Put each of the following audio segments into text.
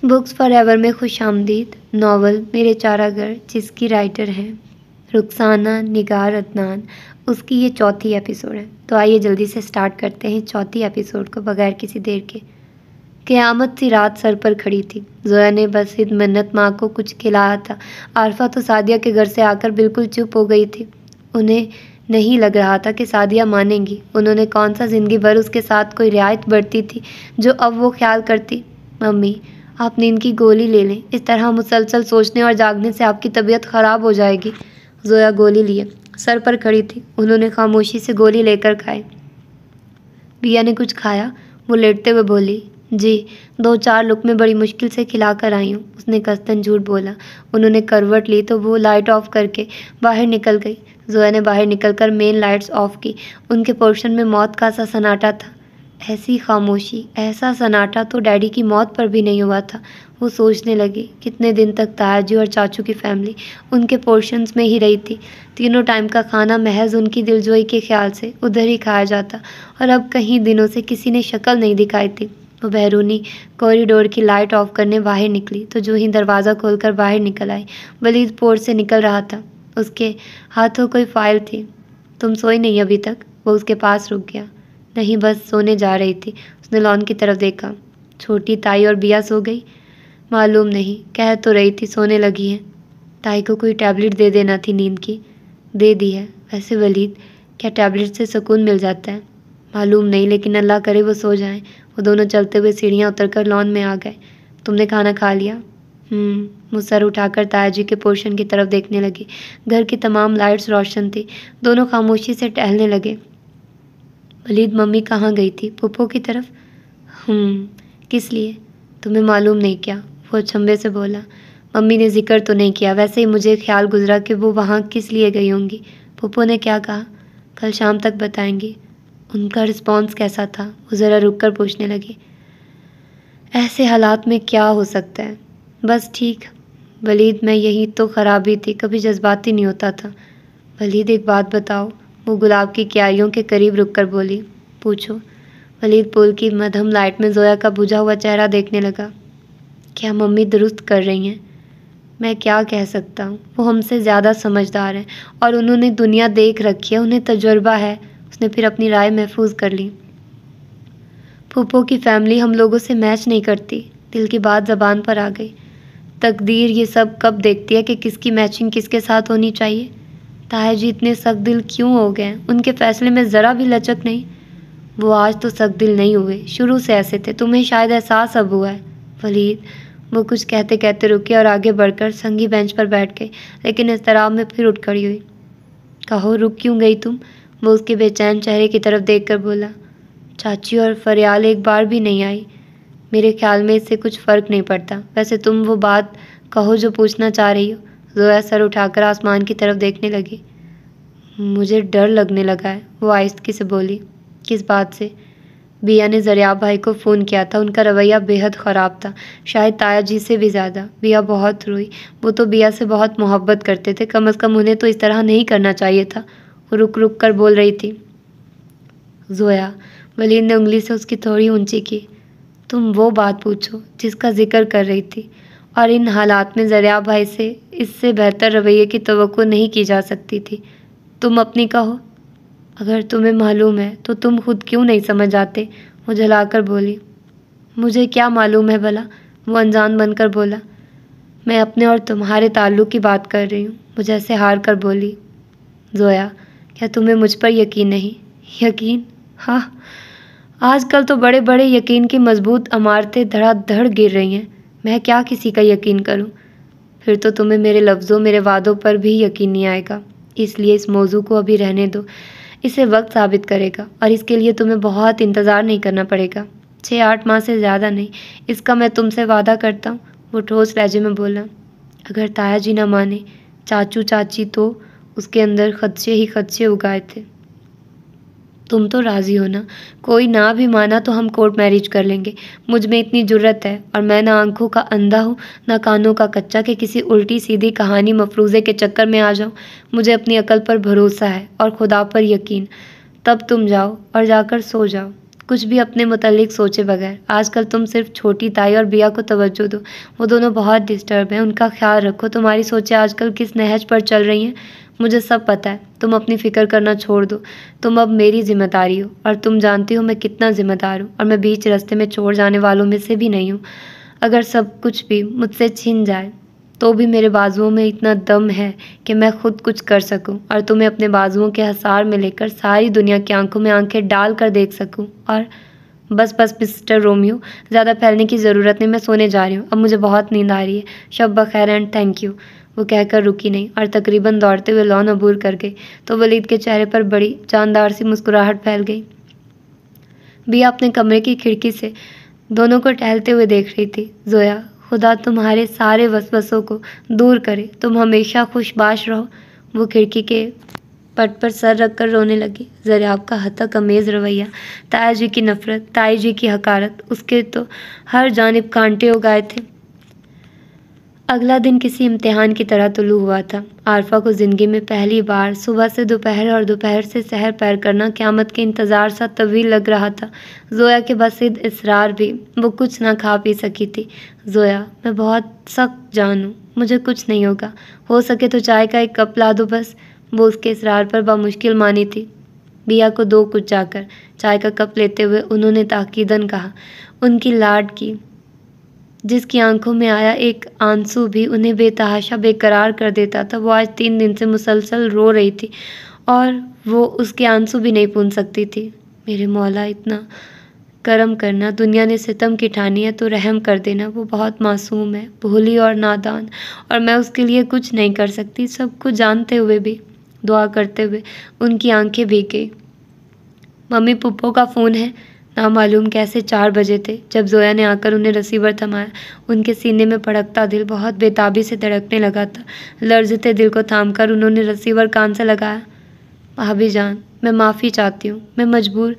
Books for ever में खुशामदीद novel मेरे चारागर, जिसकी राइटर हैं रुखसाना निगार अदनान। उसकी ये चौथी एपिसोड है। तो आइए जल्दी से स्टार्ट करते हैं चौथी एपिसोड को बगैर किसी देर के। क़यामत सी रात सर पर खड़ी थी। जोया ने बस ईद मन्नत माँ को कुछ खिलाया था। आरफा तो सादिया के घर से आकर बिल्कुल चुप हो गई थी। उन्हें नहीं लग रहा था कि सादिया मानेंगी। उन्होंने कौन सा ज़िंदगी भर उसके साथ कोई रियायत बरती थी जो अब वो ख्याल करती। मम्मी, आप नींद की गोली ले लें। इस तरह मुसलसल सोचने और जागने से आपकी तबीयत ख़राब हो जाएगी। जोया गोली लिए सर पर खड़ी थी। उन्होंने खामोशी से गोली लेकर खाई। बिया ने कुछ खाया? वो लेटते हुए बोली, जी, 2-4 लुक़्मे बड़ी मुश्किल से खिलाकर आई हूँ। उसने कस्तन झूठ बोला। उन्होंने करवट ली तो वो लाइट ऑफ करके बाहर निकल गई। जोया ने बाहर निकलकर मेन लाइट्स ऑफ की। उनके पोर्शन में मौत का सा सन्नाटा था। ऐसी खामोशी, ऐसा सन्नाटा तो डैडी की मौत पर भी नहीं हुआ था। वो सोचने लगी, कितने दिन तक तायाजी और चाचू की फैमिली उनके पोर्शंस में ही रही थी। तीनों टाइम का खाना महज उनकी दिलजोई के ख्याल से उधर ही खाया जाता, और अब कई दिनों से किसी ने शक्ल नहीं दिखाई थी। वो बहरूनी कॉरिडोर की लाइट ऑफ करने बाहर निकली तो जो ही दरवाज़ा खोलकर बाहर निकल आई, वलीद पोर्च से निकल रहा था। उसके हाथों कोई फाइल थी। तुम सोई नहीं अभी तक? वो उसके पास रुक गया। नहीं, बस सोने जा रही थी। उसने लॉन की तरफ देखा। छोटी ताई और बिया सो गई? मालूम नहीं, कह तो रही थी सोने लगी है। ताई को कोई टैबलेट दे देना थी नींद की। दे दी है। वैसे वलीद, क्या टैबलेट से सुकून मिल जाता है? मालूम नहीं, लेकिन अल्लाह करे वो सो जाएं। वो दोनों चलते हुए सीढ़ियाँ उतरकर लॉन में आ गए। तुमने खाना खा लिया? वो सर उठाकर ताया जी के पोर्शन की तरफ देखने लगी। घर की तमाम लाइट्स रोशन थी। दोनों खामोशी से टहलने लगे। वलीद, मम्मी कहाँ गई थी? पुप्पो की तरफ? किस लिए? तुम्हें मालूम नहीं क्या? वो अचंभे से बोला। मम्मी ने जिक्र तो नहीं किया, वैसे ही मुझे ख्याल गुजरा कि वो वहाँ किस लिए गई होंगी। पुप्पो ने क्या कहा? कल शाम तक बताएंगी। उनका रिस्पॉन्स कैसा था? वो ज़रा रुक कर पूछने लगी। ऐसे हालात में क्या हो सकता है? बस ठीक। वलीद, मैं यही तो ख़राबी थी, कभी जज्बाती नहीं होता था। वलीद, एक बात बताओ। वो गुलाब की क्यारियों के करीब रुक कर बोली। पूछो। वलीद पुल की मध्यम लाइट में जोया का बुझा हुआ चेहरा देखने लगा। क्या मम्मी दुरुस्त कर रही हैं? मैं क्या कह सकता हूँ। वो हमसे ज़्यादा समझदार हैं और उन्होंने दुनिया देख रखी है, उन्हें तजुर्बा है। उसने फिर अपनी राय महफूज कर ली। फूफो की फैमिली हम लोगों से मैच नहीं करती। दिल की बात ज़बान पर आ गई। तकदीर ये सब कब देखती है कि किसकी मैचिंग किसके साथ होनी चाहिए? ताया जी इतने सख्त दिल क्यों हो गए? उनके फैसले में ज़रा भी लचक नहीं। वो आज तो सख्त दिल नहीं हुए, शुरू से ऐसे थे। तुम्हें शायद एहसास अब हुआ है। वलीद, वो कुछ कहते कहते रुके और आगे बढ़कर संगी बेंच पर बैठ गई, लेकिन इज़्तिराब में फिर उठ खड़ी हुई। कहो, रुक क्यों गई तुम? वो उसके बेचैन चेहरे की तरफ देखकर बोला। चाची और फरियाल एक बार भी नहीं आई। मेरे ख्याल में इससे कुछ फ़र्क नहीं पड़ता। वैसे तुम वो बात कहो जो पूछना चाह रही हो। जोया सर उठाकर आसमान की तरफ देखने लगी। मुझे डर लगने लगा है, वो आहिस्तगी से बोली। किस बात से? बिया ने ज़रियाब भाई को फ़ोन किया था। उनका रवैया बेहद ख़राब था, शायद ताया जी से भी ज़्यादा। बिया बहुत रोई। वो तो बिया से बहुत मोहब्बत करते थे। कम अज़ कम उन्हें तो इस तरह नहीं करना चाहिए था। वो रुक रुक कर बोल रही थी। जोया, वलीद ने उंगली से उसकी थोड़ी ऊंची की। तुम वो बात पूछो जिसका जिक्र कर रही थी, और इन हालात में ज़रियाब भाई से इससे बेहतर रवैये की तवक्को नहीं की जा सकती थी। तुम अपनी कहो। अगर तुम्हें मालूम है तो तुम खुद क्यों नहीं समझ आते? वो जलाकर बोली। मुझे क्या मालूम है भला? वो अनजान बनकर बोला। मैं अपने और तुम्हारे ताल्लुक़ की बात कर रही हूँ। वो जैसे हार कर बोली। जोया, क्या तुम्हें मुझ पर यकीन नहीं? यकीन? हाँ, आजकल तो बड़े बड़े यकीन की मजबूत इमारतें धड़ाधड़ गिर रही हैं। मैं क्या किसी का यकीन करूं? फिर तो तुम्हें मेरे लफ्ज़ों, मेरे वादों पर भी यकीन नहीं आएगा। इसलिए इस मौजू को अभी रहने दो। इसे वक्त साबित करेगा, और इसके लिए तुम्हें बहुत इंतज़ार नहीं करना पड़ेगा। 6-8 माह से ज़्यादा नहीं, इसका मैं तुमसे वादा करता हूँ। वो ठोस लहजे में बोला। अगर ताया जी ना माने, चाचू चाची, तो उसके अंदर खदशे ही खदशे उगाए थे। तुम तो राज़ी हो ना? कोई ना भी माना तो हम कोर्ट मैरिज कर लेंगे। मुझ में इतनी जुर्रत है, और मैं ना आंखों का अंधा हूँ ना कानों का कच्चा कि किसी उल्टी सीधी कहानी मफरूज़े के चक्कर में आ जाऊँ। मुझे अपनी अकल पर भरोसा है और खुदा पर यकीन। तब तुम जाओ और जाकर सो जाओ। कुछ भी अपने मुतालिक सोचे बगैर। आजकल तुम सिर्फ छोटी ताई और बिया को तवज्जो दो, वो दोनों बहुत डिस्टर्ब हैं, उनका ख्याल रखो। तुम्हारी सोचें आजकल किस नहज पर चल रही हैं मुझे सब पता है। तुम अपनी फ़िक्र करना छोड़ दो, तुम अब मेरी ज़िम्मेदारी हो, और तुम जानती हो मैं कितना ज़िम्मेदार हूँ, और मैं बीच रास्ते में छोड़ जाने वालों में से भी नहीं हूँ। अगर सब कुछ भी मुझसे छिन जाए तो भी मेरे बाजुओं में इतना दम है कि मैं खुद कुछ कर सकूं, और तुम्हें अपने बाजुओं के हसार में लेकर सारी दुनिया की आंखों में आंखें डाल कर देख सकूं। और बस बस मिस्टर रोमियो, ज़्यादा फैलने की ज़रूरत नहीं, मैं सोने जा रही हूँ, अब मुझे बहुत नींद आ रही है। शब बखैर एंड थैंक यू। वो कहकर रुकी नहीं और तकरीबन दौड़ते हुए लॉन अबूर कर गई तो वलीद के चेहरे पर बड़ी जानदार सी मुस्कुराहट फैल गई। बिया अपने कमरे की खिड़की से दोनों को टहलते हुए देख रही थी। जोया, खुदा तुम्हारे सारे वसवसों को दूर करे, तुम हमेशा खुशबाश रहो। वो खिड़की के पट पर सर रखकर रोने लगी। ज़रियाब का हतक अमेज़ रवैया, ताया जी की नफ़रत, ताई जी की हकारत, उसके तो हर जानिब कांटे उगाए थे। अगला दिन किसी इम्तिहान की तरह तुलू हुआ था। आरफा को ज़िंदगी में पहली बार सुबह से दोपहर और दोपहर से सहर पैर करना क़यामत के इंतज़ार सा तवील लग रहा था। ज़ोया के बसिद इसरार भी, वो कुछ ना खा पी सकी थी। ज़ोया, मैं बहुत सख्त जान हूँ, मुझे कुछ नहीं होगा, हो सके तो चाय का एक कप ला दो बस। वो उसके इसरार पर बामुश्किल मानी थी। बिया को दो कुछ जाकर चाय का कप लेते हुए उन्होंने ताकीदन कहा। उनकी लाड की जिसकी आंखों में आया एक आंसू भी उन्हें बेतहाशा बेकरार कर देता था, वो आज 3 दिन से मुसलसल रो रही थी और वो उसके आंसू भी नहीं पूंछ सकती थी। मेरे मौला, इतना करम करना, दुनिया ने सितम की ठानी है तो रहम कर देना। वो बहुत मासूम है, भोली और नादान, और मैं उसके लिए कुछ नहीं कर सकती। सब कुछ जानते हुए भी, दुआ करते हुए उनकी आंखें भीग गई। मम्मी, पुप्पो का फ़ोन है। नामालूम कैसे 4 बजे थे जब जोया ने आकर उन्हें रिसीवर थमाया। उनके सीने में भड़कता दिल बहुत बेताबी से धड़कने लगा था। लर्ज़ते दिल को थामकर उन्होंने रिसीवर कान से लगाया। भाभी जान, मैं माफ़ी चाहती हूँ, मैं मजबूर।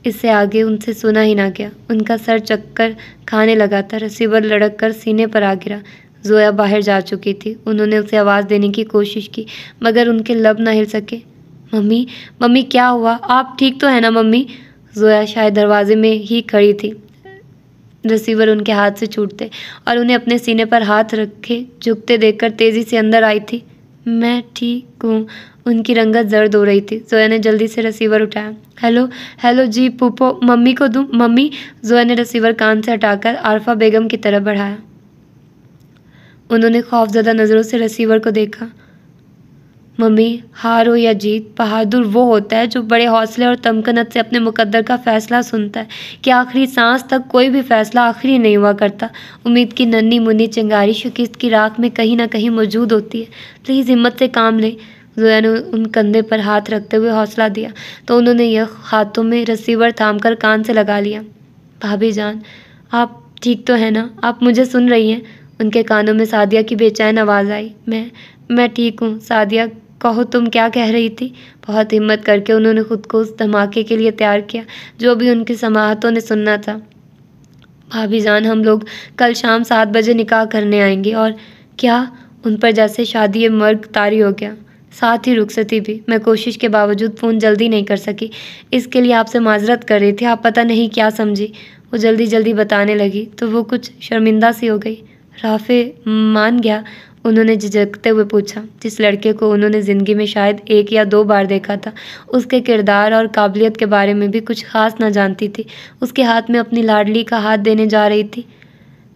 इससे आगे उनसे सुना ही ना गया। उनका सर चक्कर खाने लगा था। रिसीवर लड़क कर सीने पर आ गिरा। जोया बाहर जा चुकी थी। उन्होंने उसे आवाज़ देने की कोशिश की मगर उनके लब ना हिल सके। मम्मी, मम्मी क्या हुआ? आप ठीक तो है ना मम्मी? जोया शायद दरवाजे में ही खड़ी थी। रिसीवर उनके हाथ से छूटते और उन्हें अपने सीने पर हाथ रखे झुकते देखकर तेज़ी से अंदर आई थी। मैं ठीक हूँ। उनकी रंगत जर्द हो रही थी। जोया ने जल्दी से रिसीवर उठाया। हेलो, हेलो जी, पुप्पो, मम्मी को दूँ? मम्मी? जोया ने रिसीवर कान से हटाकर आरफा बेगम की तरफ बढ़ाया। उन्होंने खौफजदा नज़रों से रिसीवर को देखा। मम्मी, हार हो या जीत, बहादुर वो होता है जो बड़े हौसले और तमकनत से अपने मुकद्दर का फ़ैसला सुनता है कि आखिरी सांस तक कोई भी फ़ैसला आखिरी नहीं हुआ करता। उम्मीद की नन्ही मुन्नी चिंगारी शिकस्त की राख में कहीं ना कहीं मौजूद होती है। प्लीज़ हिम्मत से काम लें। जोया ने उन कंधे पर हाथ रखते हुए हौसला दिया तो उन्होंने यह हाथों में रिसीवर थामकर कान से लगा लिया। भाभी जान, आप ठीक तो है ना? आप मुझे सुन रही हैं? उनके कानों में सादिया की बेचैन आवाज़ आई। मैं ठीक हूँ। सादिया, कहो तुम क्या कह रही थी? बहुत हिम्मत करके उन्होंने खुद को उस धमाके के लिए तैयार किया जो भी उनकी समाहतों ने सुनना था। भाभी जान, हम लोग कल शाम 7 बजे निकाह करने आएंगे। और क्या? उन पर जैसे शादी मर्ग तारी हो गया। साथ ही रुखसती भी। मैं कोशिश के बावजूद फ़ोन जल्दी नहीं कर सकी, इसके लिए आपसे माजरत कर रही थी। आप पता नहीं क्या समझी। वो जल्दी जल्दी बताने लगी तो वो कुछ शर्मिंदा सी हो गई। राफे मान गया? उन्होंने झिझकते हुए पूछा। जिस लड़के को उन्होंने ज़िंदगी में शायद 1 या 2 बार देखा था, उसके किरदार और काबिलियत के बारे में भी कुछ ख़ास ना जानती थी, उसके हाथ में अपनी लाडली का हाथ देने जा रही थी।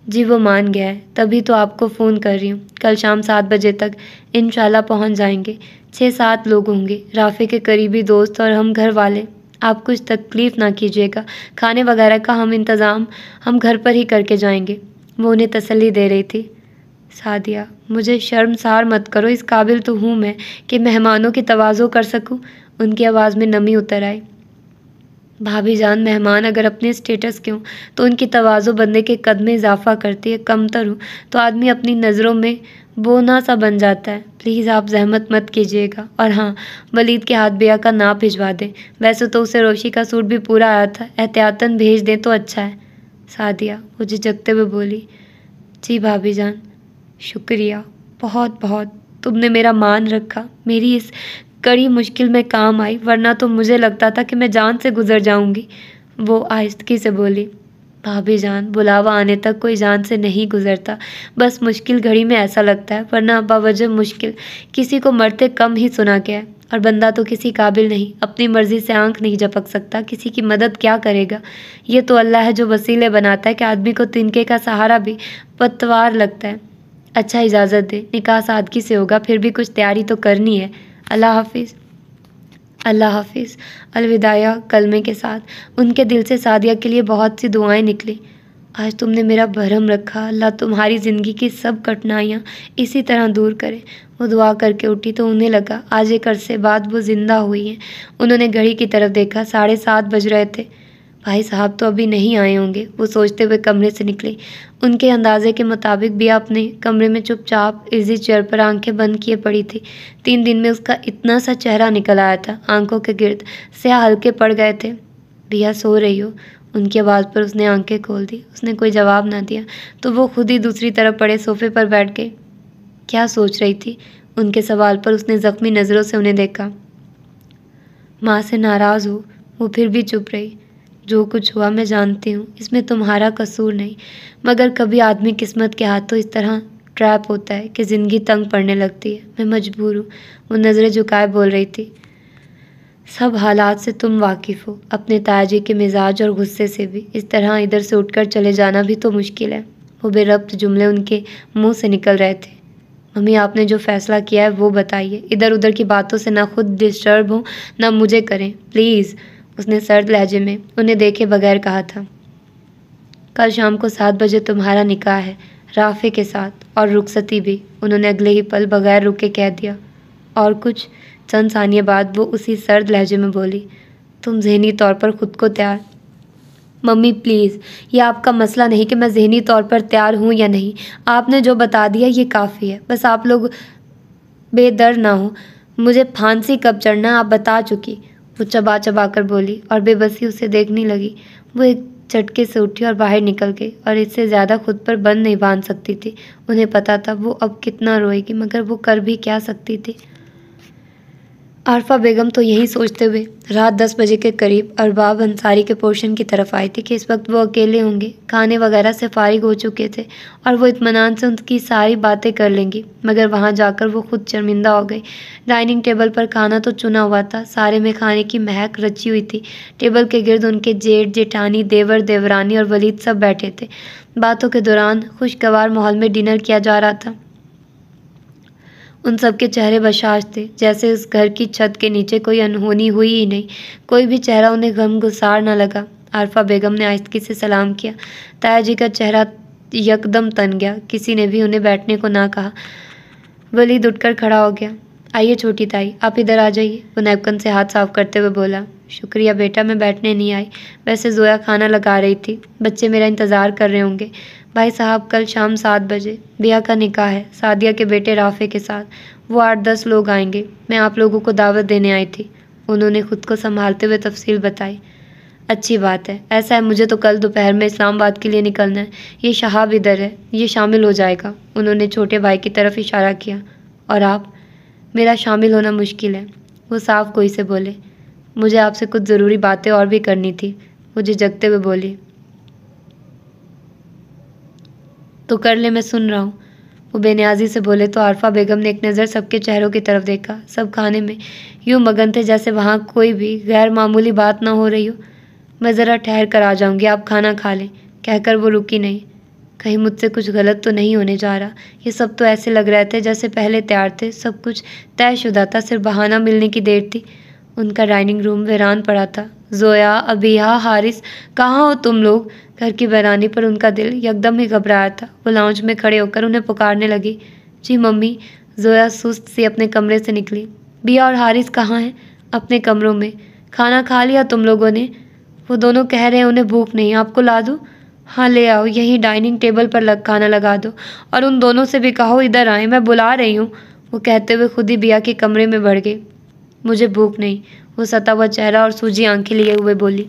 जी, वो मान गया है, तभी तो आपको फ़ोन कर रही हूँ। कल शाम 7 बजे तक इंशाल्लाह पहुँच जाएंगे। 6-7 लोग होंगे, राफे के करीबी दोस्त और हम घर वाले। आप कुछ तकलीफ़ ना कीजिएगा, खाने वगैरह का इंतज़ाम हम घर पर ही करके जाएंगे। वो उन्हें तसल्ली दे रही थी। सादिया, मुझे शर्मसार मत करो, इस काबिल तो हूँ मैं कि मेहमानों की तवाज़ो कर सकूँ। उनकी आवाज़ में नमी उतर आई। भाभी जान, मेहमान अगर अपने स्टेटस के हों तो उनकी तवाज़ो बंदे के कद में इजाफा करती है। कमतर हो तो आदमी अपनी नज़रों में बोना सा बन जाता है। प्लीज़ आप जहमत मत कीजिएगा। और हाँ, वलीद के हाथ बिया का नाप भिजवा दें। वैसे तो उसे रोशी का सूट भी पूरा आया था, एहतियातन भेज दें तो अच्छा है। सादिया वो झिझकते हुए बोली। जी भाभी जान, शुक्रिया, बहुत बहुत। तुमने मेरा मान रखा, मेरी इस कड़ी मुश्किल में काम आई, वरना तो मुझे लगता था कि मैं जान से गुजर जाऊंगी। वो आहिस्तगी से बोली। भाभी जान, बुलावा आने तक कोई जान से नहीं गुजरता, बस मुश्किल घड़ी में ऐसा लगता है, वरना बावजह मुश्किल किसी को मरते कम ही सुना गया है। और बंदा तो किसी काबिल नहीं, अपनी मर्जी से आंख नहीं झपक सकता, किसी की मदद क्या करेगा। ये तो अल्लाह है जो वसीले बनाता है कि आदमी को तिनके का सहारा भी पतवार लगता है। अच्छा इजाज़त दे, निकाह सादगी से होगा, फिर भी कुछ तैयारी तो करनी है। अल्लाह हाफिज़। अल्लाह हाफिज़। अलविदाया कलमे के साथ उनके दिल से सादिया के लिए बहुत सी दुआएं निकली। आज तुमने मेरा भरम रखा, अल्लाह तुम्हारी ज़िंदगी की सब कठिनाइयाँ इसी तरह दूर करे। वो दुआ करके उठी तो उन्हें लगा आज एक अरसे बाद वो ज़िंदा हुई हैं। उन्होंने घड़ी की तरफ देखा, 7:30 बज रहे थे। भाई साहब तो अभी नहीं आए होंगे, वो सोचते हुए कमरे से निकली। उनके अंदाजे के मुताबिक बिया अपने कमरे में चुपचाप इजी चेयर पर आंखें बंद किए पड़ी थी। 3 दिन में उसका इतना सा चेहरा निकल आया था, आंखों के गिर्द स्याह हल्के पड़ गए थे। बिया सो रही हो? उनकी आवाज़ पर उसने आंखें खोल दी। उसने कोई जवाब ना दिया तो वो खुद ही दूसरी तरफ पड़े सोफे पर बैठ गई। क्या सोच रही थी? उनके सवाल पर उसने ज़ख्मी नज़रों से उन्हें देखा। माँ से नाराज़ हो? वो फिर भी चुप रही। जो कुछ हुआ मैं जानती हूँ, इसमें तुम्हारा कसूर नहीं, मगर कभी आदमी किस्मत के हाथों इस तरह ट्रैप होता है कि ज़िंदगी तंग पड़ने लगती है। मैं मजबूर हूँ। वो नज़रें झुकाए बोल रही थी। सब हालात से तुम वाकिफ़ हो, अपने तायाजी के मिजाज और गुस्से से भी। इस तरह इधर से उठकर चले जाना भी तो मुश्किल है। वो बेरब्त जुमले उनके मुंह से निकल रहे थे। मम्मी, आपने जो फ़ैसला किया है वो बताइए। इधर उधर की बातों से ना खुद डिस्टर्ब हो ना मुझे करें, प्लीज़। उसने सर्द लहजे में उन्हें देखे बगैर कहा था। कल शाम को 7 बजे तुम्हारा निकाह है, राफ़े के साथ, और रुखसती भी। उन्होंने अगले ही पल बगैर रुके कह दिया। और कुछ? चंद सानिये बाद वो उसी सर्द लहजे में बोली। तुम ज़हनी तौर पर खुद को तैयार? मम्मी प्लीज़, ये आपका मसला नहीं कि मैं ज़हनी तौर पर तैयार हूँ या नहीं। आपने जो बता दिया ये काफ़ी है। बस आप लोग बेदर्द ना हो। मुझे फांसी कब चढ़ना आप बता चुकी। वो चबा चबा कर बोली और बेबसी उसे देखने लगी। वो एक झटके से उठी और बाहर निकल गई और इससे ज़्यादा खुद पर बंद नहीं बांध सकती थी। उन्हें पता था वो अब कितना रोएगी, मगर वो कर भी क्या सकती थी। आरफा बेगम तो यही सोचते हुए रात 10 बजे के करीब अरबाब अंसारी के पोर्शन की तरफ आई थी कि इस वक्त वो अकेले होंगे, खाने वगैरह से फारिग हो चुके थे और वो इत्मीनान से उनकी सारी बातें कर लेंगी। मगर वहाँ जाकर वो खुद शर्मिंदा हो गई। डाइनिंग टेबल पर खाना तो चुना हुआ था, सारे में खाने की महक रची हुई थी। टेबल के गिर्द उनके जेठ जेठानी, देवर देवरानी और वलीद सब बैठे थे। बातों के दौरान खुशगवार माहौल में डिनर किया जा रहा था। उन सब के चेहरे बशाश थे, जैसे उस घर की छत के नीचे कोई अनहोनी हुई ही नहीं। कोई भी चेहरा उन्हें गमगुसार न लगा। आरफा बेगम ने आहिस्तगी से सलाम किया। ताया जी का चेहरा यकदम तन गया। किसी ने भी उन्हें बैठने को ना कहा। वलीद उठकर खड़ा हो गया। आइए छोटी ताई, आप इधर आ जाइए। वो नैपकिन से हाथ साफ करते हुए बोला। शुक्रिया बेटा, मैं बैठने नहीं आई। वैसे जोया खाना लगा रही थी, बच्चे मेरा इंतज़ार कर रहे होंगे। भाई साहब, कल शाम 7 बजे बिया का निकाह है, सादिया के बेटे राफ़े के साथ। वो 8-10 लोग आएंगे। मैं आप लोगों को दावत देने आई थी। उन्होंने खुद को संभालते हुए तफसील बताई। अच्छी बात है। ऐसा है, मुझे तो कल दोपहर में इस्लामाबाद के लिए निकलना है। ये शहाब इधर है, ये शामिल हो जाएगा। उन्होंने छोटे भाई की तरफ इशारा किया। और आप? मेरा शामिल होना मुश्किल है। वो साफ गोई से बोले। मुझे आपसे कुछ ज़रूरी बातें और भी करनी थी। मुझे जगते हुए बोली। तो कर ले, मैं सुन रहा हूँ। वो बेनियाजी से बोले तो आरफा बेगम ने एक नज़र सबके चेहरों की तरफ देखा। सब खाने में यूँ मगन थे जैसे वहाँ कोई भी गैर मामूली बात ना हो रही हो। मैं ज़रा ठहर कर आ जाऊँगी, आप खाना खा लें, कहकर वो रुकी नहीं। कहीं मुझसे कुछ गलत तो नहीं होने जा रहा। ये सब तो ऐसे लग रहे थे जैसे पहले तैयार थे, सब कुछ तयशुदा था, सिर्फ बहाना मिलने की देर थी। उनका डाइनिंग रूम वीरान पड़ा था। जोया, अबिया, हारिस, कहाँ हो तुम लोग? घर की वीरानी पर उनका दिल यकदम ही घबराया था। वो लाउंज में खड़े होकर उन्हें पुकारने लगी। जी मम्मी। जोया सुस्त सी अपने कमरे से निकली। बिया और हारिस कहाँ हैं? अपने कमरों में। खाना खा लिया तुम लोगों ने? वो दोनों कह रहे हैं उन्हें भूख नहीं, आपको ला दूँ? हाँ ले आओ, यहीं डाइनिंग टेबल पर खाना लगा दो। और उन दोनों से भी कहो इधर आए, मैं बुला रही हूँ। वो कहते हुए खुद ही बिया के कमरे में बढ़ गई। मुझे भूख नहीं, वो सता हुआ चेहरा और सूजी आंखें लिए हुए बोली।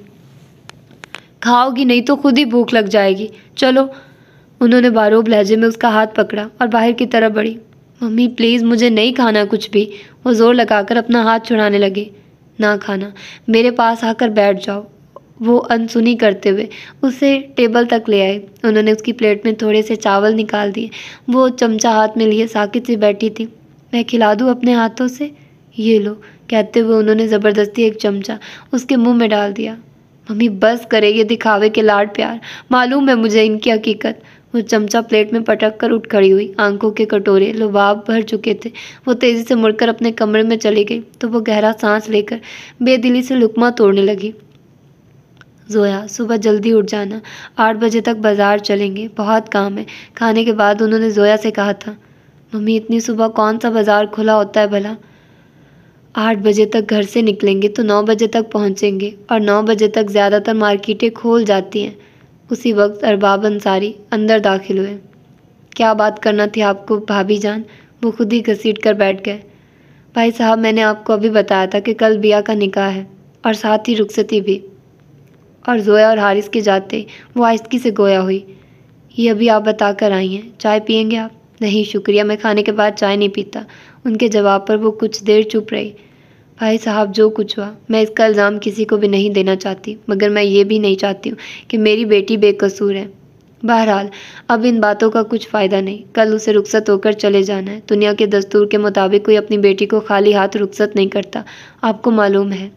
खाओगी नहीं तो खुद ही भूख लग जाएगी, चलो। उन्होंने बारोब लहजे में उसका हाथ पकड़ा और बाहर की तरफ बढ़ी। मम्मी प्लीज़, मुझे नहीं खाना कुछ भी। वो ज़ोर लगाकर अपना हाथ छुड़ाने लगे। ना खाना, मेरे पास आकर बैठ जाओ। वो अनसुनी करते हुए उसे टेबल तक ले आए। उन्होंने उसकी प्लेट में थोड़े से चावल निकाल दिए। वो चमचा हाथ में लिए साकित सी बैठी थी। मैं खिला दूँ अपने हाथों से? ये लो, कहते हुए उन्होंने ज़बरदस्ती एक चमचा उसके मुंह में डाल दिया। मम्मी बस करे ये दिखावे के लाड प्यार, मालूम है मुझे इनकी हकीकत। वो चमचा प्लेट में पटक कर उठ खड़ी हुई। आंखों के कटोरे लुभाव भर चुके थे। वो तेज़ी से मुड़कर अपने कमरे में चली गई तो वो गहरा सांस लेकर बेदिली से लुकमा तोड़ने लगी। जोया, सुबह जल्दी उठ जाना, 8 बजे तक बाज़ार चलेंगे, बहुत काम है। खाने के बाद उन्होंने जोया से कहा था। मम्मी इतनी सुबह कौन सा बाज़ार खुला होता है भला? 8 बजे तक घर से निकलेंगे तो 9 बजे तक पहुंचेंगे और 9 बजे तक ज़्यादातर मार्केटें खोल जाती हैं। उसी वक्त अरबाब अंसारी अंदर दाखिल हुए। क्या बात करना थी आपको भाभी जान? वो खुद ही घसीट कर बैठ गए। भाई साहब, मैंने आपको अभी बताया था कि कल बिया का निकाह है और साथ ही रुखसती भी। और जोया और हारिस के जाते वो आहिस्तगी से गोया हुई। ये अभी आप बता कर आई हैं। चाय पियेंगे आप? नहीं शुक्रिया, मैं खाने के बाद चाय नहीं पीता। उनके जवाब पर वो कुछ देर चुप रही। भाई साहब, जो कुछ हुआ, मैं इसका इल्ज़ाम किसी को भी नहीं देना चाहती, मगर मैं ये भी नहीं चाहती हूँ कि मेरी बेटी बेकसूर है। बहरहाल अब इन बातों का कुछ फ़ायदा नहीं। कल उसे रुखसत होकर चले जाना है। दुनिया के दस्तूर के मुताबिक कोई अपनी बेटी को खाली हाथ रुखसत नहीं करता, आपको मालूम है।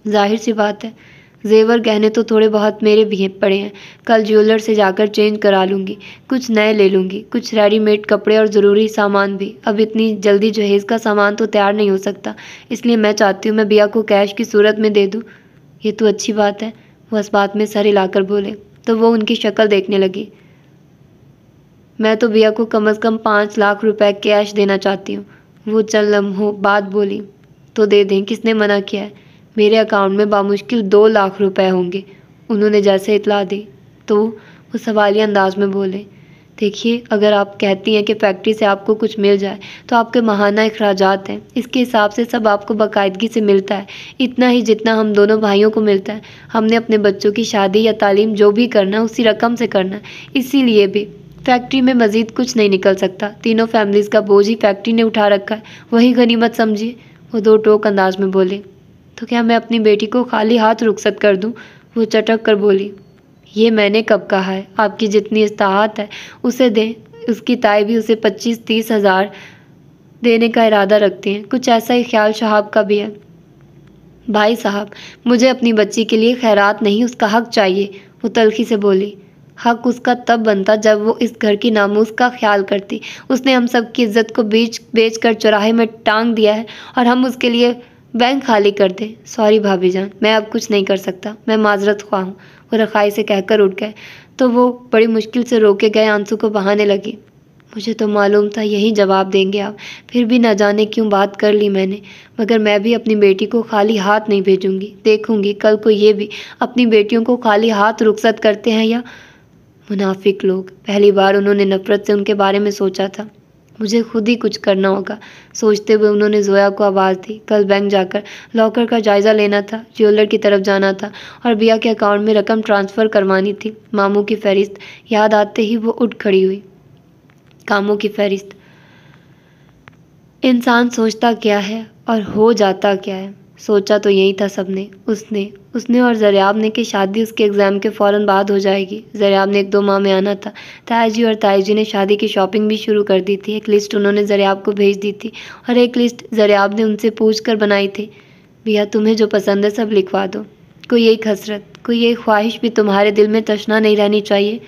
जाहिर सी बात है, जेवर गहने तो थोड़े बहुत मेरे भी पड़े हैं। कल ज्वेलर से जाकर चेंज करा लूँगी, कुछ नए ले लूँगी, कुछ रेडीमेड कपड़े और ज़रूरी सामान भी। अब इतनी जल्दी जहेज़ का सामान तो तैयार नहीं हो सकता, इसलिए मैं चाहती हूँ मैं बिया को कैश की सूरत में दे दूँ। ये तो अच्छी बात है, वो इस बात में सर हिलाकर बोले। तो वो उनकी शक्ल देखने लगी। मैं तो बिया को कम से कम 5 लाख रुपए कैश देना चाहती हूँ। वो चंद लम्हों बाद बोली। तो दे दें, किसने मना किया है? मेरे अकाउंट में बामुश्किल 2 लाख रुपए होंगे। उन्होंने जैसे इतला दी तो वो सवालिया अंदाज में बोले। देखिए, अगर आप कहती हैं कि फैक्ट्री से आपको कुछ मिल जाए तो आपके माहाना अखराजात हैं, इसके हिसाब से सब आपको बाकायदगी से मिलता है, इतना ही जितना हम दोनों भाइयों को मिलता है। हमने अपने बच्चों की शादी या तालीम जो भी करना है उसी रकम से करना है, इसीलिए भी फैक्ट्री में मज़ीद कुछ नहीं निकल सकता। तीनों फैमिलीज़ का बोझ ही फैक्ट्री ने उठा रखा है, वही गनीमत समझिए। वो दो टोक अंदाज में बोले। तो क्या मैं अपनी बेटी को खाली हाथ रुखसत कर दूँ? वो चटक कर बोली। ये मैंने कब कहा है? आपकी जितनी इस्ताहत है उसे दें। उसकी ताई भी उसे 25-30 हज़ार देने का इरादा रखती हैं। कुछ ऐसा ही ख्याल शहाब का भी है। भाई साहब, मुझे अपनी बच्ची के लिए खैरात नहीं, उसका हक चाहिए। वो तल्खी से बोली। हक उसका तब बनता जब वो इस घर की नामूस का ख्याल करती। उसने हम सब की इज्जत को बेच कर चौराहे में टांग दिया है और हम उसके लिए बैंक खाली कर दें। सॉरी भाभी जान, मैं अब कुछ नहीं कर सकता, मैं माजरत ख्वाह हूँ। वो रखाई से कहकर उठ गए तो वो बड़ी मुश्किल से रोके गए आंसू को बहाने लगी। मुझे तो मालूम था यही जवाब देंगे आप, फिर भी न जाने क्यों बात कर ली मैंने। मगर मैं भी अपनी बेटी को खाली हाथ नहीं भेजूंगी। देखूंगी कल को ये भी अपनी बेटियों को खाली हाथ रुखसत करते हैं या। मुनाफिक लोग। पहली बार उन्होंने नफरत से उनके बारे में सोचा था। मुझे खुद ही कुछ करना होगा, सोचते हुए उन्होंने जोया को आवाज़ दी। कल बैंक जाकर लॉकर का जायज़ा लेना था, ज्वेलर की तरफ जाना था और बिया के अकाउंट में रकम ट्रांसफ़र करवानी थी। मामू की फहरिस्त याद आते ही वो उठ खड़ी हुई। कामों की फहरिस्त। इंसान सोचता क्या है और हो जाता क्या है। सोचा तो यही था सबने, उसने और ज़रियाब ने कि शादी उसके एग्ज़ाम के फ़ौरन बाद हो जाएगी। ज़रियाब ने 1-2 माह में आना था। तायजी और तायजी ने शादी की शॉपिंग भी शुरू कर दी थी। एक लिस्ट उन्होंने ज़रियाब को भेज दी थी और एक लिस्ट ज़रियाब ने उनसे पूछ कर बनाई थी। भैया तुम्हें जो पसंद है सब लिखवा दो। कोई एक हसरत, कोई एक ख्वाहिश भी तुम्हारे दिल में तशना नहीं रहनी चाहिए।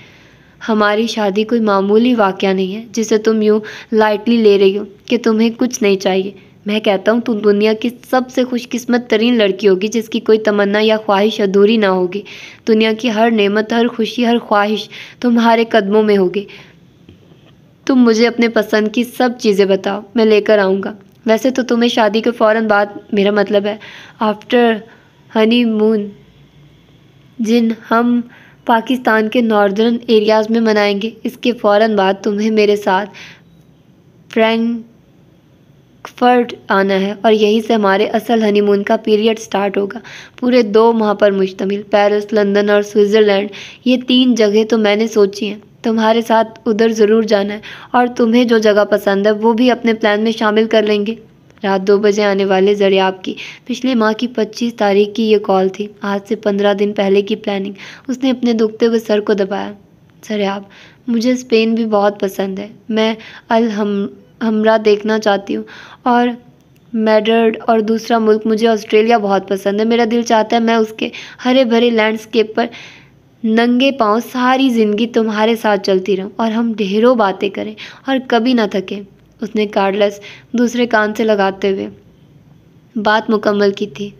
हमारी शादी कोई मामूली वाक़या नहीं है जिसे तुम यूँ लाइटली ले रही हो कि तुम्हें कुछ नहीं चाहिए। मैं कहता हूँ तुम दुनिया की सबसे खुशकिस्मत तरीन लड़की होगी जिसकी कोई तमन्ना या ख्वाहिश अधूरी ना होगी। दुनिया की हर नेमत, हर खुशी, हर ख्वाहिश तुम्हारे कदमों में होगी। तुम मुझे अपने पसंद की सब चीज़ें बताओ, मैं लेकर आऊँगा। वैसे तो तुम्हें शादी के फ़ौरन बाद, मेरा मतलब है आफ्टर हनीमून, जिन हम पाकिस्तान के नॉर्दर्न एरियाज़ में मनाएंगे, इसके फ़ौरन बाद तुम्हें मेरे साथ फ्रैंकफर्ट आना है और यहीं से हमारे असल हनीमून का पीरियड स्टार्ट होगा। पूरे 2 माह पर मुश्तमिल। पेरिस, लंदन और स्विट्ज़रलैंड, ये 3 जगह तो मैंने सोची हैं। तुम्हारे साथ उधर ज़रूर जाना है और तुम्हें जो जगह पसंद है वो भी अपने प्लान में शामिल कर लेंगे। रात 2 बजे आने वाले ज़रियाब की पिछले माह की 25 तारीख की ये कॉल थी। आज से 15 दिन पहले की प्लानिंग। उसने अपने दुखते हुए सर को दबाया। ज़रियाब, मुझे स्पेन भी बहुत पसंद है। मैं हमरा देखना चाहती हूँ और मैड्रिड, और दूसरा मुल्क मुझे ऑस्ट्रेलिया बहुत पसंद है। मेरा दिल चाहता है मैं उसके हरे भरे लैंडस्केप पर नंगे पाँव सारी ज़िंदगी तुम्हारे साथ चलती रहूं और हम ढेरों बातें करें और कभी ना थकें। उसने कार्डलेस दूसरे कान से लगाते हुए बात मुकम्मल की थी।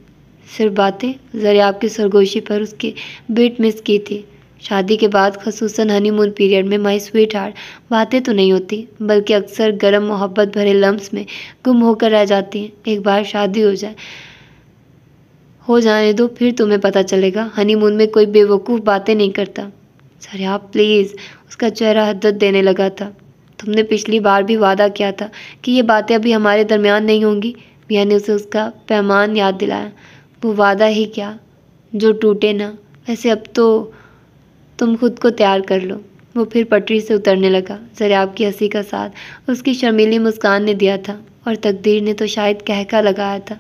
सिर्फ बातें? ज़रियाब की सरगोशी पर उसके बीट मिस की थी। शादी के बाद ख़ुसूसन हनीमून पीरियड में माई स्वीट हार्ट बातें तो नहीं होती, बल्कि अक्सर गर्म मोहब्बत भरे लम्स में गुम होकर रह जाती हैं। एक बार शादी हो जाने दो, फिर तुम्हें पता चलेगा हनीमून में कोई बेवकूफ़ बातें नहीं करता। ज़रियाब प्लीज़। उसका चेहरा हद्दत देने लगा था। तुमने पिछली बार भी वादा किया था कि ये बातें अभी हमारे दरमियान नहीं होंगी। मियाँ ने उसे उसका पैमान याद दिलाया। वो वादा ही क्या जो टूटे ना। वैसे अब तो तुम खुद को तैयार कर लो। वो फिर पटरी से उतरने लगा। ज़रियाब की हंसी का साथ उसकी शर्मीली मुस्कान ने दिया था, और तकदीर ने तो शायद कहका लगाया था।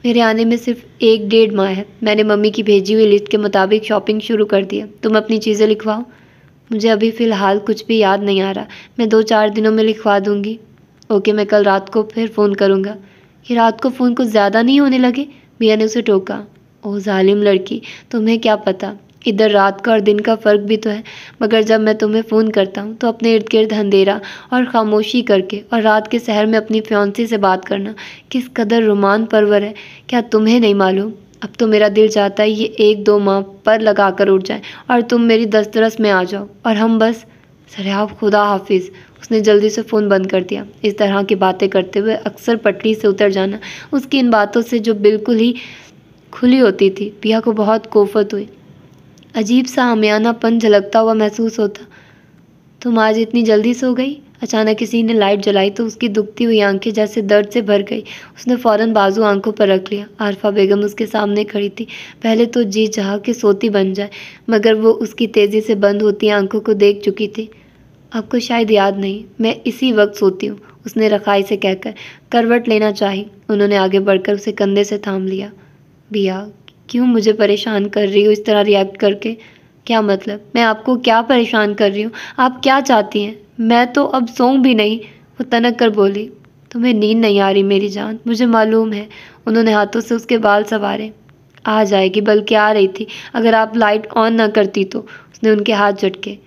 मेरे आने में सिर्फ 1-1.5 माह है। मैंने मम्मी की भेजी हुई लिस्ट के मुताबिक शॉपिंग शुरू कर दिया। तुम अपनी चीज़ें लिखवाओ। मुझे अभी फ़िलहाल कुछ भी याद नहीं आ रहा। मैं 2-4 दिनों में लिखवा दूँगी। ओके, मैं कल रात को फिर फ़ोन करूँगा। ये रात को फ़ोन कुछ ज़्यादा नहीं होने लगे? मियाँ ने उसे टोका। ओह जालिम लड़की, तुम्हें क्या पता, इधर रात का और दिन का फ़र्क भी तो है। मगर जब मैं तुम्हें फ़ोन करता हूँ तो अपने इर्द गिर्द अंधेरा और खामोशी करके, और रात के शहर में अपनी फियांसी से बात करना किस कदर रोमान परवर है, क्या तुम्हें नहीं मालूम? अब तो मेरा दिल चाहता है ये 1-2 माह पर लगा कर उठ जाए और तुम मेरी दस्तरस में आ जाओ और हम बस। ज़रियाब, खुदा हाफिज़। उसने जल्दी से फ़ोन बंद कर दिया। इस तरह की बातें करते हुए अक्सर पटरी से उतर जाना उसकी इन बातों से जो बिल्कुल ही खुली होती थी, पिया को बहुत कोफत हुई। अजीब सा आमियानापन झलकता हुआ महसूस होता। तुम आज इतनी जल्दी सो गई? अचानक किसी ने लाइट जलाई तो उसकी दुखती हुई आंखें जैसे दर्द से भर गई। उसने फ़ौरन बाजू आंखों पर रख लिया। आरफा बेगम उसके सामने खड़ी थी। पहले तो जी चाह के सोती बन जाए, मगर वो उसकी तेज़ी से बंद होती आंखों को देख चुकी थी। आपको शायद याद नहीं, मैं इसी वक्त सोती हूँ, उसने रखाई से कहकर करवट लेना चाही। उन्होंने आगे बढ़कर उसे कंधे से थाम लिया। बिया, क्यों मुझे परेशान कर रही हो इस तरह रिएक्ट करके? क्या मतलब? मैं आपको क्या परेशान कर रही हूँ? आप क्या चाहती हैं? मैं तो अब सोऊं भी नहीं, वो तनक कर बोली। तुम्हें नींद नहीं आ रही मेरी जान, मुझे मालूम है। उन्होंने हाथों से उसके बाल संवारे। आ जाएगी, बल्कि आ रही थी, अगर आप लाइट ऑन ना करती तो। उसने उनके हाथ झटके।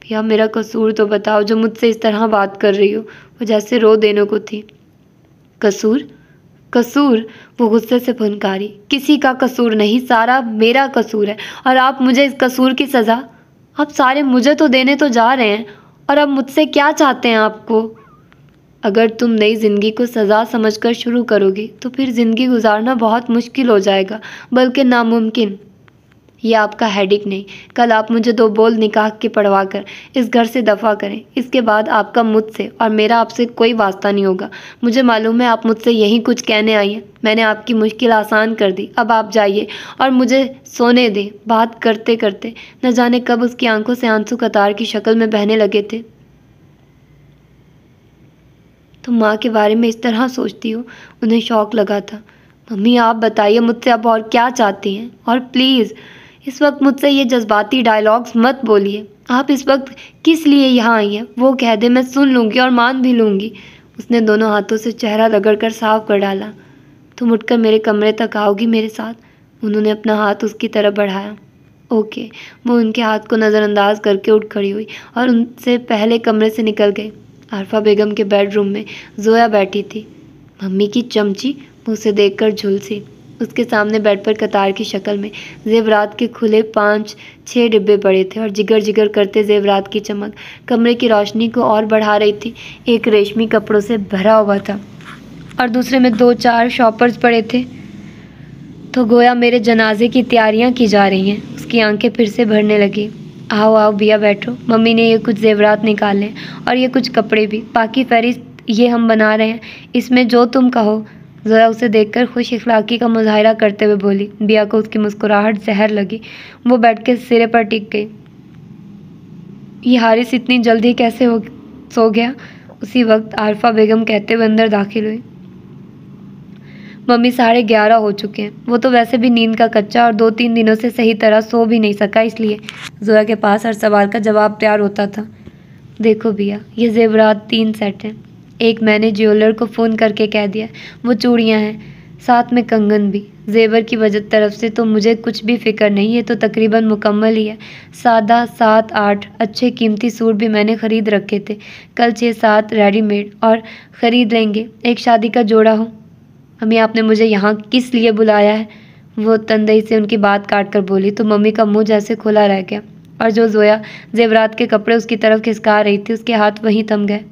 भैया, मेरा कसूर तो बताओ जो मुझसे इस तरह बात कर रही हो। वो जैसे रो देने को थी। कसूर? कसूर? वो गुस्से से फुनकारी। किसी का कसूर नहीं, सारा मेरा कसूर है, और आप मुझे इस कसूर की सज़ा आप सारे मुझे तो देने तो जा रहे हैं, और अब मुझसे क्या चाहते हैं आपको? अगर तुम नई ज़िंदगी को सज़ा समझकर शुरू करोगी तो फिर ज़िंदगी गुजारना बहुत मुश्किल हो जाएगा, बल्कि नामुमकिन। ये आपका हेडिक नहीं। कल आप मुझे 2 बोल निकाह के पढ़वा कर इस घर से दफ़ा करें। इसके बाद आपका मुझसे और मेरा आपसे कोई वास्ता नहीं होगा। मुझे मालूम है आप मुझसे यही कुछ कहने आई हैं। मैंने आपकी मुश्किल आसान कर दी। अब आप जाइए और मुझे सोने दें। बात करते करते न जाने कब उसकी आंखों से आंसू कतार की शक्ल में बहने लगे थे। तुम माँ के बारे में इस तरह सोचती हो? उन्हें शौक लगा था। मम्मी, आप बताइए मुझसे अब और क्या चाहती हैं? और प्लीज़ इस वक्त मुझसे ये जज्बाती डायलॉग्स मत बोलिए। आप इस वक्त किस लिए यहाँ आई हैं वो कह दे, मैं सुन लूँगी और मान भी लूँगी। उसने दोनों हाथों से चेहरा रगड़कर साफ कर डाला। तुम उठकर मेरे कमरे तक आओगी मेरे साथ? उन्होंने अपना हाथ उसकी तरफ बढ़ाया। ओके। वो उनके हाथ को नज़रअंदाज करके उठ खड़ी हुई और उनसे पहले कमरे से निकल गई। आरफा बेगम के बेडरूम में जोया बैठी थी। मम्मी की चमची, वो उसे देखकर झुलसी। उसके सामने बेड पर कतार की शक्ल में जेवरात के खुले 5-6 डिब्बे पड़े थे, और जिगर जिगर करते जेवरात की चमक कमरे की रोशनी को और बढ़ा रही थी। एक रेशमी कपड़ों से भरा हुआ था और दूसरे में 2-4 शॉपर्स पड़े थे। तो गोया मेरे जनाजे की तैयारियां की जा रही हैं। उसकी आंखें फिर से भरने लगी। आओ आओ बिया, बैठो। मम्मी ने ये कुछ जेवरात निकाले और ये कुछ कपड़े भी। बाकी फहरिस्त ये हम बना रहे हैं, इसमें जो तुम कहो। ज़ोया उसे देखकर खुश इखलाकी का मुजाहरा करते हुए बोली। बिया को उसकी मुस्कुराहट जहर लगी। वो बेड के सिरे पर टिक गई। ये हारिस इतनी जल्दी कैसे सो गया? उसी वक्त आरफा बेगम कहते हुए अंदर दाखिल हुई। मम्मी 11:30 हो चुके हैं। वो तो वैसे भी नींद का कच्चा और 2-3 दिनों से सही तरह सो भी नहीं सका, इसलिए जोया के पास हर सवाल का जवाब तैयार होता था। देखो भैया, ये ज़ेवरात 3 सेट हैं। एक मैंने ज्वेलर को फ़ोन करके कह दिया, वो चूड़ियाँ हैं, साथ में कंगन भी। जेवर की वजह तरफ से तो मुझे कुछ भी फ़िक्र नहीं, ये तो तकरीबन मुकम्मल ही है। सादा 7-8 अच्छे कीमती सूट भी मैंने ख़रीद रखे थे। कल 6-7 रेडीमेड और ख़रीद लेंगे। एक शादी का जोड़ा हो। मम्मी, आपने मुझे यहाँ किस लिए बुलाया है? वो तंदई से उनकी बात काट कर बोली तो मम्मी का मुंह जैसे खुला रह गया और जो जोया जेवरात के कपड़े उसकी तरफ खिसका रही थी, उसके हाथ वहीं थम गए।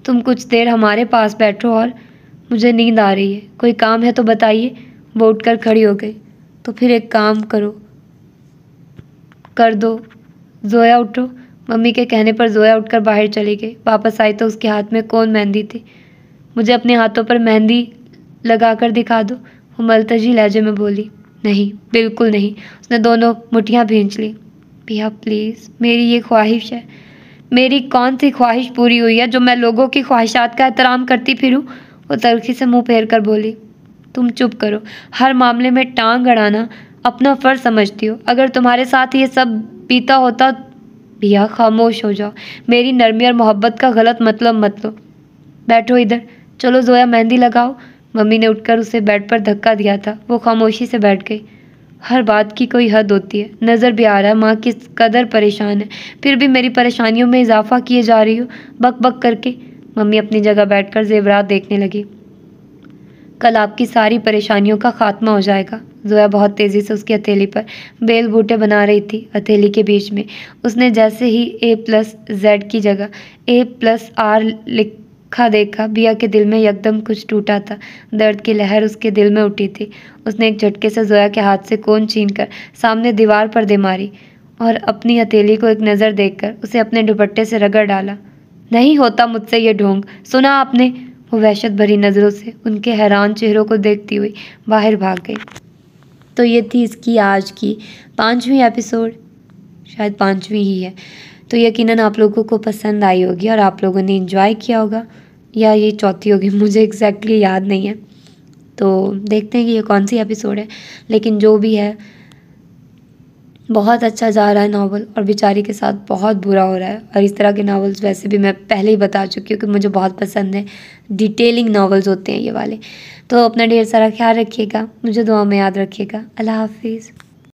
तुम कुछ देर हमारे पास बैठो और मुझे नींद आ रही है। कोई काम है तो बताइए। वो उठकर खड़ी हो गई। तो फिर एक काम कर दो जोया, उठो। मम्मी के कहने पर जोया उठकर बाहर चली गई। वापस आई तो उसके हाथ में कौन मेहंदी थी। मुझे अपने हाथों पर मेहंदी लगाकर दिखा दो, वो मलतजी लहजे में बोली। नहीं, बिल्कुल नहीं। उसने दोनों मुट्ठियाँ भींच ली। भैया प्लीज़, मेरी ये ख्वाहिश है। मेरी कौन सी ख्वाहिश पूरी हुई है जो मैं लोगों की ख्वाहिशात का एहतराम करती फिरूं? वो तल्खी से मुंह फेर कर बोली। तुम चुप करो। हर मामले में टांग अड़ाना अपना फ़र्ज समझती हो। अगर तुम्हारे साथ ये सब बीता होता। भैया खामोश हो जाओ। मेरी नरमी और मोहब्बत का गलत मतलब मत लो। बैठो इधर। चलो जोया, मेहंदी लगाओ। मम्मी ने उठकर उसे बेड पर धक्का दिया था। वो खामोशी से बैठ गई। हर बात की कोई हद होती है। नज़र भी आ रहा है माँ किस कदर परेशान है, फिर भी मेरी परेशानियों में इजाफा किए जा रही हो बक बक करके। मम्मी अपनी जगह बैठकर जेवरात देखने लगी। कल आपकी सारी परेशानियों का खात्मा हो जाएगा। जोया बहुत तेज़ी से उसकी हथेली पर बेल बूटे बना रही थी। हथेली के बीच में उसने जैसे ही A+Z की जगह A+R लिखा देखा, बिया के दिल में यकदम कुछ टूटा था। दर्द की लहर उसके दिल में उठी थी। उसने एक झटके से जोया के हाथ से कोन छीनकर सामने दीवार पर दे मारी और अपनी हथेली को एक नज़र देखकर उसे अपने दुपट्टे से रगड़ डाला। नहीं होता मुझसे ये ढोंग, सुना आपने? वो वहशत भरी नज़रों से उनके हैरान चेहरों को देखती हुई बाहर भाग गई। तो ये थी इसकी आज की 5वीं एपिसोड, शायद 5वीं ही है। तो यकीनन आप लोगों को पसंद आई होगी और आप लोगों ने एंजॉय किया होगा, या ये चौथी होगी, मुझे एग्जैक्टली याद नहीं है। तो देखते हैं कि ये कौन सी एपिसोड है, लेकिन जो भी है बहुत अच्छा जा रहा है नावल और बेचारी के साथ बहुत बुरा हो रहा है। और इस तरह के नावल्स वैसे भी मैं पहले ही बता चुकी हूँ कि मुझे बहुत पसंद है। डिटेलिंग नावल्स होते हैं ये वाले। तो अपना ढेर सारा ख्याल रखिएगा, मुझे दुआ में याद रखिएगा। अल्लाह हाफिज़।